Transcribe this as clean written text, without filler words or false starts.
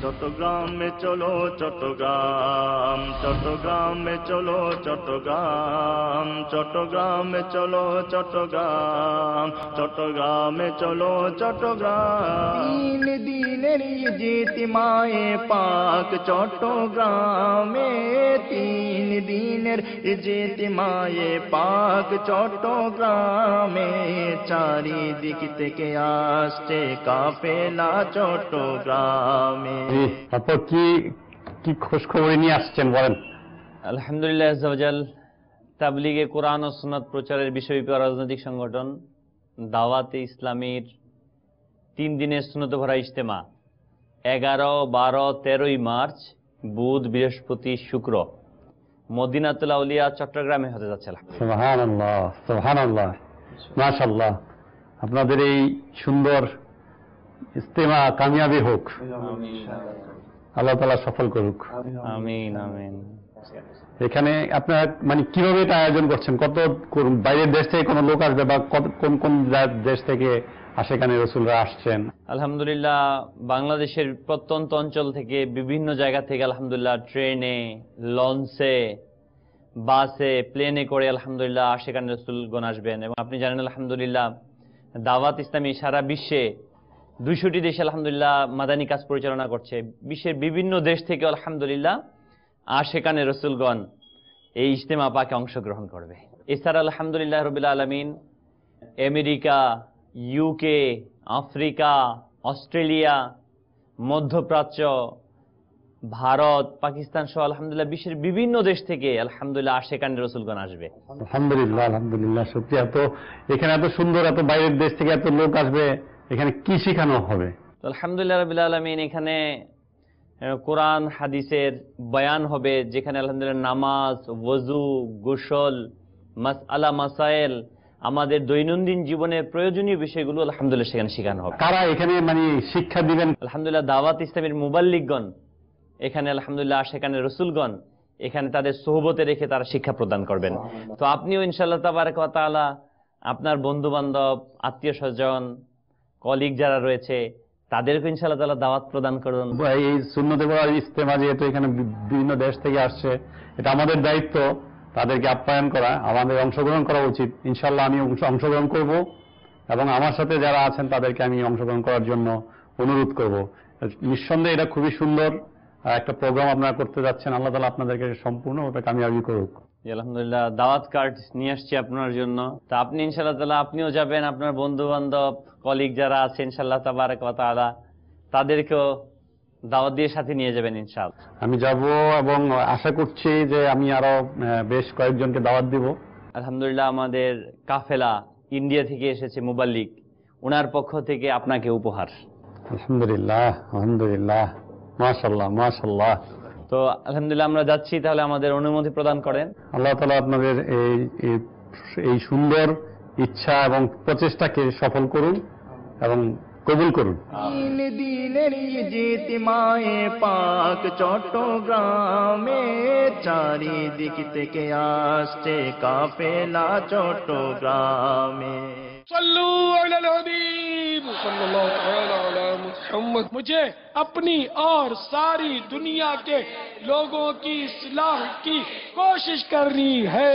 চট্টগ্রামে চলো চট্টগ্রাম, চট্টগ্রামে চলো চট্টগ্রাম, চট্টগ্রামে চলো চট্টগ্রাম, চট্টগ্রামে চলো চট্টগ্রাম। তিন দিনের ইজতিমায়ে পাক চট্টগ্রামে, তিন দিনের ইজতিমায়ে পাক চট্টগ্রামে, চারিদিক থেকে আসছে কাফেলা চট্টগ্রামে। তারপর কি কি খোঁজ খবর নিয়ে আসছেন বলেন? আলহামদুলিল্লাহ আজ্জা ওয়া জাল, তাবলীগে কোরআন ও সুন্নাত প্রচারের বিষয়ভিত্তিক রাজনৈতিক সংগঠন দাওয়াতে ইসলামীর 3 দিনের সুন্নত ভরা ইজতেমা 11, 12, 13ই মার্চ বুধ, বৃহস্পতি, শুক্র মদিনাতুল আউলিয়া চট্টগ্রামে হতে যাচ্ছে। সুবহানাল্লাহ, সুবহানাল্লাহ, মাশাআল্লাহ। আপনাদের এই সুন্দর ইজতেমা কামিয়াবি হোক, আল্লাহ তাআলা সফল করুক। আমিন আমিন। এখানে আপনারা মানে কিভাবে এটা আয়োজন করছেন? কত বাইরের দেশ থেকে কোনো লোক আসবে বা কোন কোন দেশ থেকে আশেকানে রাসূলরা আসছেন? আলহামদুলিল্লাহ বাংলাদেশের প্রত্যন্ত অঞ্চল থেকে, বিভিন্ন জায়গা থেকে আলহামদুলিল্লাহ ট্রেনে, লঞ্চে, বাসে, প্লেনে করে আলহামদুলিল্লাহ আশেকানে রাসূলগণ আসবেন। এবং আপনি জানেন আলহামদুলিল্লাহ দাওয়াত ইসলামী সারা বিশ্বে 200টি দেশে আলহামদুলিল্লাহ মাদানী কাজ পরিচালনা করছে। বিশ্বের বিভিন্ন দেশ থেকে আলহামদুলিল্লাহ আশেকানে রাসূলগণ এই ইজতেমা পাকে অংশগ্রহণ করবে। এছাড়া আলহামদুলিল্লাহ রাব্বিল আলামিন আমেরিকা, ইউকে, আফ্রিকা, অস্ট্রেলিয়া, মধ্যপ্রাচ্য, ভারত, পাকিস্তান সহ আলহামদুলিল্লাহ বিশ্বের বিভিন্ন দেশ থেকে আলহামদুলিল্লাহ আশেকানে রাসূলগণ আসবে। আলহামদুলিল্লাহ, আলহামদুলিল্লাহ, শুকরিয়া। তো এখানে এত সুন্দর, এত বাইরের দেশ থেকে এত লোক আসবে, এখানে কি শেখানো হবে? আলহামদুলিল্লাহ রাব্বিল আলামিন এখানে কোরআন হাদিসের বয়ান হবে, যেখানে আলহামদুলিল্লাহ নামাজ, ওযু, গোসল, মাসআলা মাসাইল, আমাদের দৈনন্দিন জীবনের প্রয়োজনীয় বিষয়গুলো আলহামদুলিল্লাহ সেখানে শেখানো হবে। কারা এখানে মানে শিক্ষা দিবেন? আলহামদুলিল্লাহ দাওয়াত ইসলামের মুবাল্লিগগণ এখানে আলহামদুলিল্লাহ সেখানে রাসূলগণ এখানে তাদের সোহবতে রেখে তারা শিক্ষা প্রদান করবেন। তো আপনিও ইনশাআল্লাহ তাবারাক ওয়া তাআলা আপনার বন্ধু বান্ধব, আত্মীয় স্বজন, কলিগ যারা রয়েছে তাদেরকে ইনশাআল্লাহ তাআলা দাওয়াত প্রদান করুন। এই সুন্নতে ভরা ইজতেমা যেহেতু এখানে বিভিন্ন দেশ থেকে আসছে, এটা আমাদের দায়িত্ব তাদেরকে আপ্যায়ন করা, আমাদের অংশগ্রহণ করা উচিত। ইনশাআল্লাহ আমি অংশগ্রহণ করব এবং আমার সাথে যারা আছেন তাদেরকে আমি অংশগ্রহণ করার জন্য অনুরোধ করব। নিঃসন্দেহে এটা খুবই সুন্দর একটা প্রোগ্রাম আপনারা করতে যাচ্ছেন। আল্লাহ তাআলা আপনাদেরকে সম্পূর্ণভাবে কামিয়াবি করুক। আলহামদুলিল্লাহ দাওয়াত কার্ড নিয়ে আসছি আপনার জন্য। তা আপনি ইনশাআল্লাহ তাআলা আপনিও যাবেন, আপনার বন্ধু বান্ধব, কলিগ যারা আছে ইনশাআল্লাহ তাবারাক ওয়া তাআলা তাদেরকেও দাওয়াত দিয়ে সাথে নিয়ে যাবেন ইনশাআল্লাহ। আমি যাব এবং আশা করছি যে আমি আরো বেশ কয়েকজনকে দাওয়াত দিব। আলহামদুলিল্লাহ আমাদের কাফেলা ইন্ডিয়া থেকে এসেছে মুবাল্লিগ, ওনার পক্ষ থেকে আপনাকে উপহার। আলহামদুলিল্লাহ, আলহামদুলিল্লাহ, মাশাআল্লাহ, মাশাআল্লাহ। তো আলহামদুলিল্লাহ আমরা যাচ্ছি, তাহলে আমাদের অনুমতি প্রদান করেন। আল্লাহ তাআলা আপনাদের এই সুন্দর ইচ্ছা এবং প্রচেষ্টাকে সফল করুন এবং কবুল করুন। তিন দিনের ইজতিমায়ে পাক চট্টগ্রামে, চারিদিক থেকে আসছে কাফেলা চট্টগ্রামে। सल्लू अलल हबीब सल्लल्लाहु तआला अला मुहम्मद। मुझे अपनी और सारी दुनिया के लोगों की इस्लाह की कोशिश करनी है।